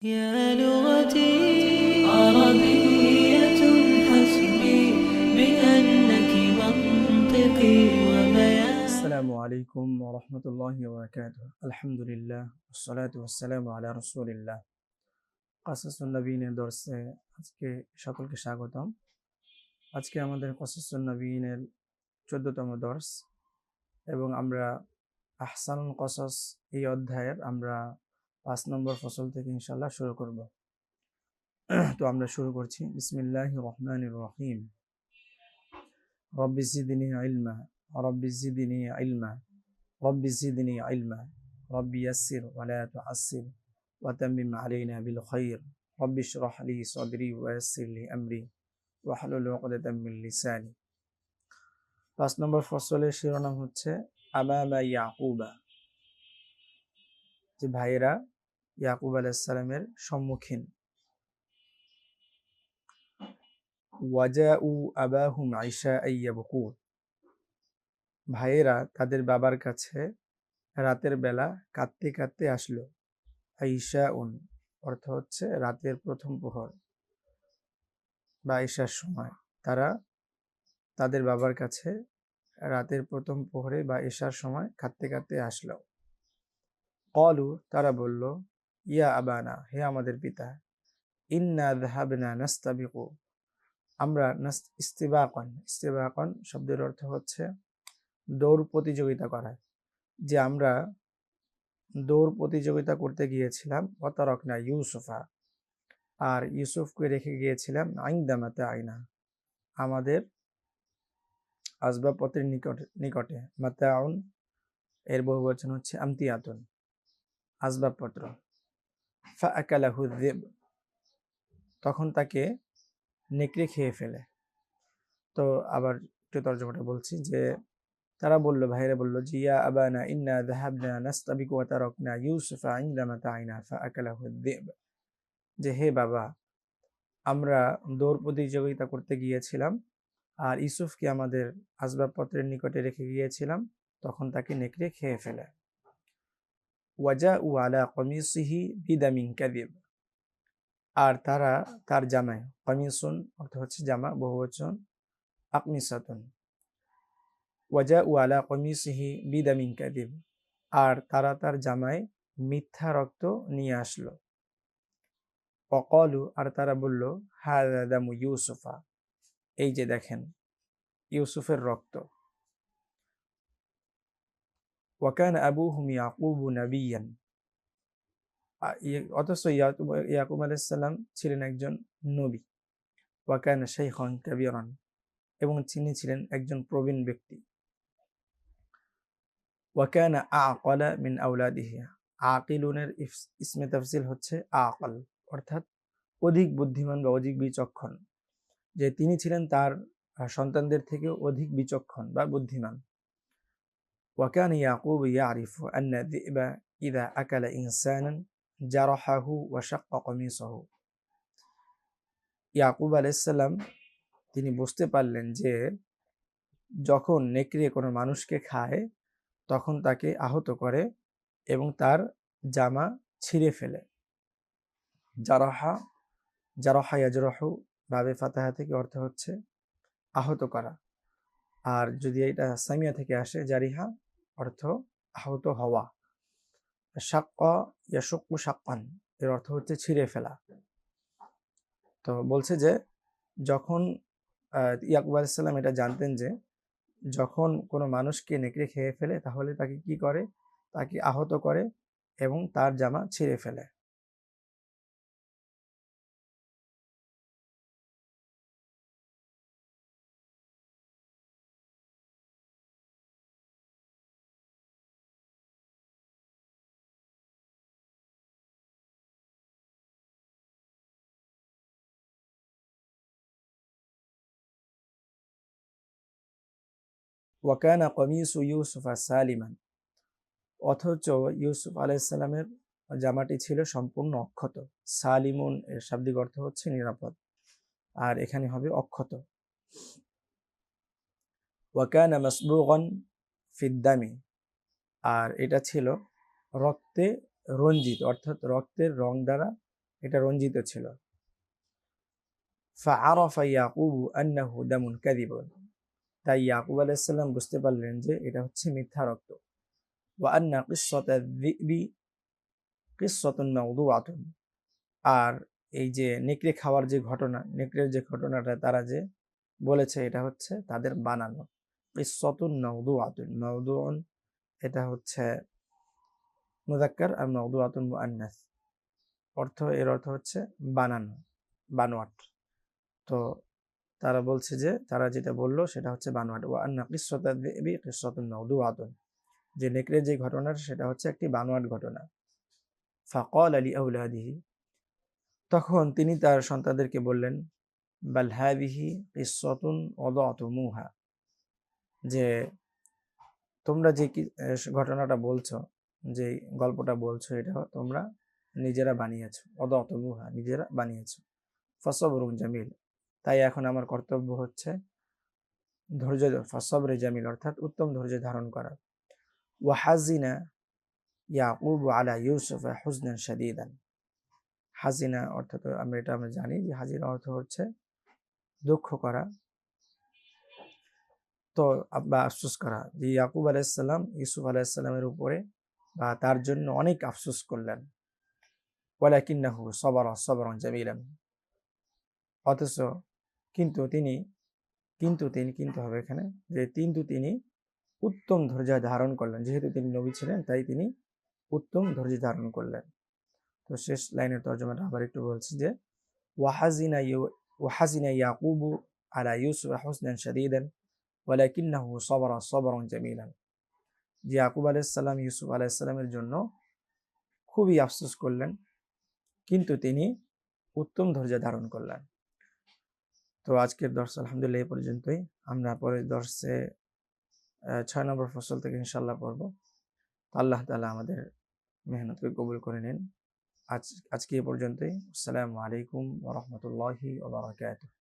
يا لغتي عربية حسبي بأنك منطقي وبياني. السلام عليكم ورحمة الله وبركاته. الحمد لله والصلاة والسلام على رسول الله. কাসাসুন নবীনের দর্সে আজকে সকলকে স্বাগতম। আজকে আমাদের কাসাসুন নবীনের 14তম দর্স এবং আমরা আহসানুল কসাস এই অধ্যায়ের আমরা 5 নম্বর ফসল থেকে ইনশাআল্লাহ শুরু করব। তো আমরা শুরু করছি। বিসমিল্লাহির রহমানির রহিম। রব্বি জিদনি ইলমা, রব্বি জিদনি ইলমা, রব্বি জিদনি ইলমা, রব্বি ইয়াসসির ওয়া লা তুআসসির ওয়া তাম্মিম আলাইনা বিল খায়র, রব্বি ইশরাহ লি সাদরি ওয়া ইয়াসসির লি আমরি ওয়াহলুল উকদাতাম মিন লিসানি। 5 নম্বর ফসলের শিরোনাম হচ্ছে আমামা ইয়াকুবা, যে ভাইয়েরা ইয়াকুব আলাইহিস সালামের সম্মুখীন। ওয়াজাউ আবাহুম ইশাআ ইয়াবকুন, ভাইয়েরা তাদের বাবার কাছে রাতের বেলা কাঁদতে কাঁদতে আসলো। আইশাউন অর্থ হচ্ছে রাতের প্রথম প্রহর বা ঈশার সময়। তারা তাদের বাবার কাছে রাতের প্রথম প্রহরে বা ঈশার সময় কাঁদতে কাঁদতে আসলো। ক্বালু, তারা বলল, ইয়া আবানা, হে আমাদের পিতা, ইন্না যাহাবনা নাস্তাবিকু, আমরা ইস্তিবাকন শব্দের অর্থ হচ্ছে দৌড় প্রতিযোগিতা করা, যে আমরা দৌড় প্রতিযোগিতা করতে গিয়েছিলাম। ওয়াতারাকনা ইউসুফা, আর ইউসুফকে রেখে গিয়েছিলাম আইন্দা মাতাইনা, আমাদের আসবাবপত্রের নিকটে। মাতাউন এর বহুবচন হচ্ছে আমতিয়াতুন, আসবাবপত্র। ফাআকালাহু যিব, তখন তাকে নেকড়ে খেয়ে ফেলে। তো আবার একটু তর্জমাটা বলছি, যে তারা বলল, ভাইরা বলল, জিয়া আবানা ইন্না যাহাবনা নাস্তাবিকু ওয়া তারাকনা ইউসুফা ইনদা মাতাইনা ফাআকালাহু যিব, যে হে বাবা, আমরা দৌড় প্রতিযোগিতা করতে গিয়েছিলাম আর ইউসুফকে আমাদের আসবাবপত্রের নিকটে রেখে গিয়েছিলাম, তখন তাকে নেকড়ে খেয়ে ফেলে। ওয়াজাউ আলা কমিসিহি বিদামিন কাযিব, আর তারা তার জামায়, কমিসুন অর্থ হচ্ছে জামা, বহুবচন আকমিসাতুন। ওয়াজাউ আলা কমিসিহি বিদামিন কাযিব, আর তারা তার জামায় মিথ্যা রক্ত নিয়ে আসলো। ওয়াকালু, আর তারা বলল, হাযা দামু ইউসুফা, এই যে দেখেন ইউসুফের রক্ত। ওয়াকানা আবুহুম ইয়াকুবু নাবিয়ান, অথচ ইয়াকুব আলাইহিস সালাম ছিলেন একজন নবী। ওয়াকানা শাইখান কাবীরান, এবং তিনি ছিলেন একজন প্রবীণ ব্যক্তি। ওয়াকানা আ'কালা মিন আওলাদিহি, আকিলুনের ইসমে তাফসিল হচ্ছে আকাল, অর্থাৎ অধিক বুদ্ধিমান বা অধিক বিচক্ষণ, যে তিনি ছিলেন তার সন্তানদের থেকে অধিক বিচক্ষণ বা বুদ্ধিমান। ওয়াকানা ইয়াকুব ইয়ারিফু আন্না যিবা ইযা আকালা ইনসানান জারাহাহু ওয়া শাক্কা কমিসাহু, ইয়াকুব আলাইহিস সালাম তিনি বুঝতে পারলেন যে যখন নেকড়ে কোনো মানুষকে খায় তখন তাকে আহত করে এবং তার জামা ছিঁড়ে ফেলে। জারাহা, জারাহা ইয়াজরাহু বাবে ফাতাহা থেকে অর্থ হচ্ছে আহত করা, আর যদি এটা সামিয়া থেকে আসে জারিহা অর্থ আহত হওয়া। শাক্কা ইয়াশুক্কু শাক্কান এর অর্থ হচ্ছে ছিঁড়ে ফেলা। তো বলছে যে যখন ইয়াকুব আলাইহিস সালাম এটা জানতেন যে যখন কোনো মানুষকে নেকড়ে খেয়ে ফেলে তাহলে তাকে কি করে, তাকে আহত করে এবং তার জামা ছিঁড়ে ফেলে। ওয়াকানা কমিসু ইউসুফা সালিমান, অথচ ইউসুফ আলাইহিস সালামের জামাটি ছিল সম্পূর্ণ অক্ষত। সালিমুন এর শাব্দিক অর্থ হচ্ছে নিরাপদ, আর এখানে হবে অক্ষত। ওয়াকানা মাসবুগান ফিদ্দামি, আর এটা ছিল রক্তে রঞ্জিত, অর্থাৎ রক্তের রং দ্বারা এটা রঞ্জিত ছিল। ফাআরাফা ইয়াকুবু আন্নাহু দামুন কাযিবুন, তাই ইয়াকুব আলাইহিস সালাম বুঝতে পারলেন যে এটা হচ্ছে মিথ্যা রক্ত। ওয়া আন্না কিসসাতা যিবি কিসসাতুন মাওদুআতুন, আর এই যে নেকড়ে খাওয়ার যে ঘটনা, নেকড়ের যে ঘটনাটা তারা যে বলেছে এটা হচ্ছে তাদের বানানো। কিসসাতুন মাওদুআতুন, মাওদুউন এটা হচ্ছে মুযাক্কার আর মাওদুআতুন মুআন্নাস, এর অর্থ হচ্ছে বানানো, বানোয়াট। তো তারা বলছে যে তারা যেটা বললো সেটা হচ্ছে বানোয়াট। ওয়া আন্না কিসসাতা যিবি কিসসাতুন মাওদুআতুন, যে নেকড়ের যে ঘটনাটা সেটা হচ্ছে একটি বানোয়াট ঘটনা। ফাকালা লিআওলাদিহি, তখন তিনি তার সন্তানদেরকে বললেন, বাল হাযিহি কিসসাতুন ওয়াদাতুমুহা, যে তোমরা যে ঘটনাটা বলছো, যে গল্পটা বলছো, এটা তোমরা নিজেরা বানিয়েছো। ওয়াদাতুমুহা, নিজেরা বানিয়েছো। ফাসবরুন জামিল, তাই এখন আমার কর্তব্য হচ্ছে ধৈর্য, ফাসবরে জামিল অর্থাৎ উত্তম ধৈর্য ধারণ করা। ওয়া হাজিনা ইয়াকুব আলা ইউসুফ হুজনান শাদীদান, হাজিনা অর্থাৎ আমরা জানি যে হাজিনা অর্থ হচ্ছে দুঃখ করা, তো বা আফসোস করা, যে ইয়াকুব আলাইহিসসালাম ইউসুফ আলাইহিসসালামের উপরে বা তার জন্য অনেক আফসোস করলেন। ওয়ালাকিন্নাহু সাবারা সাবরান জামিলান, অথচ কিন্তু তিনি কিন্তু হবে এখানে, যে তিনি উত্তম ধৈর্য ধারণ করলেন, যেহেতু তিনি নবী ছিলেন তাই তিনি উত্তম ধৈর্য ধারণ করলেন। তো শেষ লাইনের তর্জমাটা আবার একটু বলছি যে ওয়াহাজিনা ইয়াকুবু আলা ইউসুফ হুজনান শাদীদান ওয়ালাকিন্নাহু সাবারা সাবরান জামিলান, যে ইয়াকুব আলাইহিস সালাম ইউসুফ আলাইহিস সালামের জন্য খুবই আফসোস করলেন, কিন্তু তিনি উত্তম ধৈর্য ধারণ করলেন। তো আজকের দর্স আলহামদুলিল্লাহ এই পর্যন্তই। আমরা পরের দর্সে 6 নম্বর ফসল থেকে ইনশাআল্লাহ পড়ব। আল্লাহ তাআলা আমাদের মেহনতকে কবুল করে নিন। আজকে এই পর্যন্তই। আসসালামু আলাইকুম ওয়া রাহমাতুল্লাহি ওয়া বারাকাতুহু।